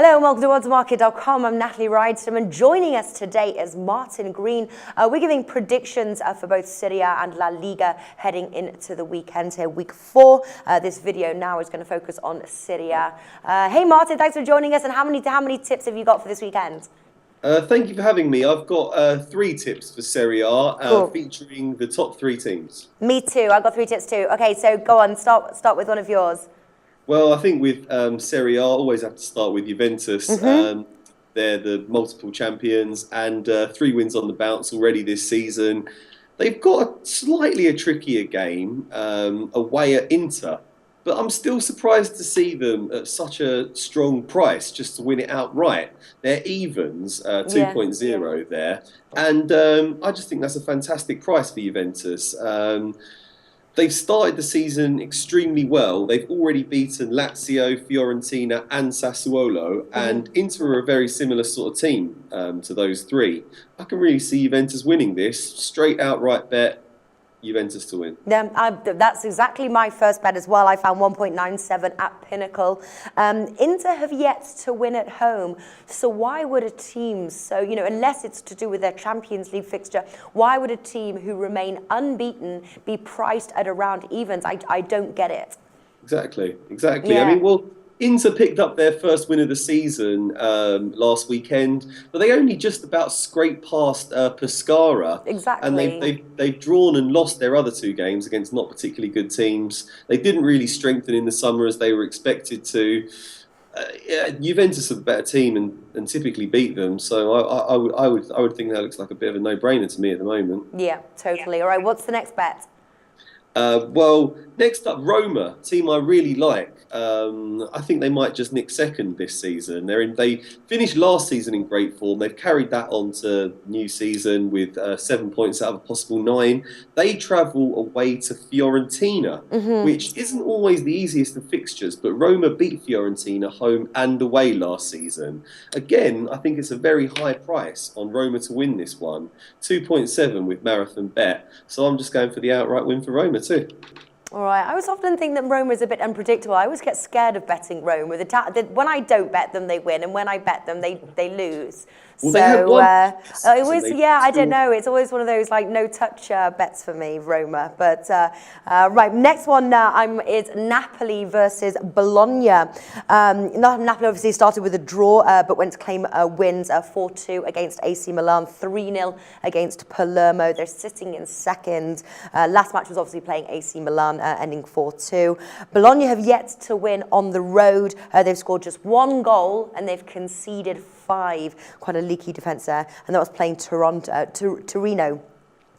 Hello and welcome to oddsmarket.com. I'm Natalie Rydstrom, and joining us today is Martin Green. We're giving predictions for both Serie A and La Liga heading into the weekend here, week 4. This video now is going to focus on Serie A. Hey Martin, thanks for joining us. And how many tips have you got for this weekend? Thank you for having me. I've got 3 tips for Serie A, Cool. featuring the top 3 teams. Me too. I've got 3 tips too. Okay, so go on. Start with one of yours. Well, I think with Serie A, always have to start with Juventus. They're the multiple champions and 3 wins on the bounce already this season. They've got a trickier game away at Inter, but I'm still surprised to see them at such a strong price just to win it outright. They're evens, 2.0 there, and I just think that's a fantastic price for Juventus. They've started the season extremely well. They've already beaten Lazio, Fiorentina and Sassuolo, and Inter are a very similar sort of team to those 3. I can really see Juventus winning this. Straight outright bet, Juventus to win. Yeah, that's exactly my first bet as well. I found 1.97 at Pinnacle. Inter have yet to win at home. So why would a team, unless it's to do with their Champions League fixture, why would a team who remain unbeaten be priced at around evens? I don't get it. Exactly. Yeah. Yeah. I mean, well, Inter picked up their first win of the season last weekend, but they only just about scraped past Pescara. Exactly. And they've drawn and lost their other 2 games against not particularly good teams. They didn't really strengthen in the summer as they were expected to. Juventus are the better team and typically beat them, so I would think that looks like a bit of a no-brainer to me at the moment. Yeah, totally. All right, what's the next bet? Well, next up, Roma, team I really like. I think they might just nick second this season. They finished last season in great form. They've carried that on to new season with 7 points out of a possible 9. They travel away to Fiorentina, which isn't always the easiest of fixtures, but Roma beat Fiorentina home and away last season. Again, I think it's a very high price on Roma to win this one, 2.7 with marathon bet. So I'm just going for the outright win for Roma too. All right. I always often think that Roma is a bit unpredictable. I always get scared of betting Roma. When I don't bet them, they win, and when I bet them, they lose. Well, they had one it was, I don't know. It's always one of those like no touch bets for me, Roma. But right, next one is Napoli versus Bologna. Napoli obviously started with a draw, but went to claim wins 4-2 against AC Milan, 3-0 against Palermo. They're sitting in second. Last match was obviously playing AC Milan, ending 4-2. Bologna have yet to win on the road. They've scored just 1 goal and they've conceded 5. Quite a leaky defence there, and that was playing Torino.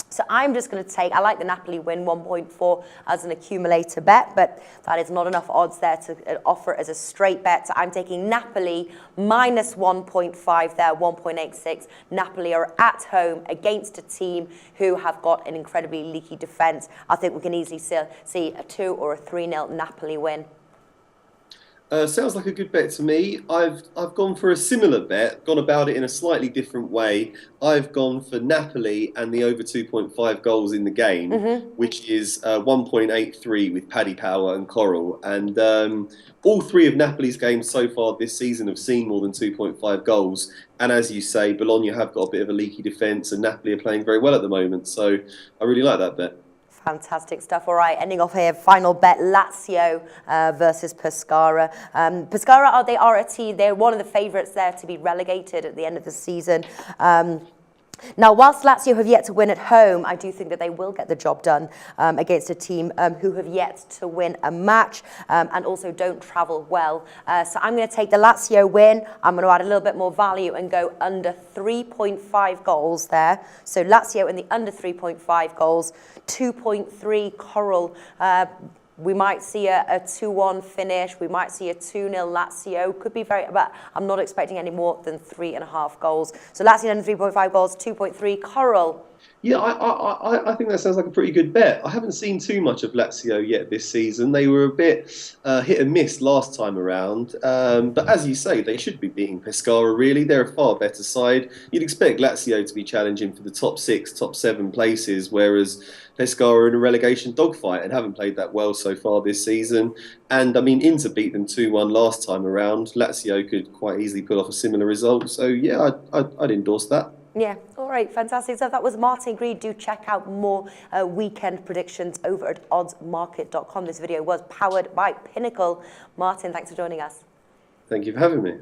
So I'm just going to I like the Napoli win 1.4 as an accumulator bet, but that is not enough odds there to offer as a straight bet. So I'm taking Napoli minus 1.5 there, 1.86. Napoli are at home against a team who have got an incredibly leaky defence. I think we can easily see a 2 or a 3-0 Napoli win. Sounds like a good bet to me. I've gone for a similar bet, gone about it in a slightly different way. I've gone for Napoli and the over 2.5 goals in the game, which is 1.83 with Paddy Power and Coral. And all 3 of Napoli's games so far this season have seen more than 2.5 goals. And as you say, Bologna have got a bit of a leaky defence, and Napoli are playing very well at the moment. So I really like that bet. Fantastic stuff. All right, ending off here, final bet, Lazio versus Pescara. Pescara, they are a team, they're one of the favourites there to be relegated at the end of the season. Now, whilst Lazio have yet to win at home, I do think that they will get the job done against a team who have yet to win a match and also don't travel well. So I'm going to take the Lazio win. I'm going to add a little bit more value and go under 3.5 goals there. So Lazio in the under 3.5 goals, 2.3 Coral. We might see a 2-1 finish. We might see a 2-0 Lazio. Could be but I'm not expecting any more than 3.5 goals. So Lazio under 3.5 goals, 2.3 Coral. Yeah, I think that sounds like a pretty good bet. I haven't seen too much of Lazio yet this season. They were a bit hit and miss last time around. But as you say, they should be beating Pescara, really. They're a far better side. You'd expect Lazio to be challenging for the top six, top seven places, whereas Pescara are in a relegation dogfight and haven't played that well so far this season. And I mean, Inter beat them 2-1 last time around. Lazio could quite easily pull off a similar result. So, yeah, I'd endorse that. Yeah, all right, fantastic. So that was Martin Greed. Do check out more weekend predictions over at oddsmarket.com. This video was powered by Pinnacle. Martin, thanks for joining us. Thank you for having me.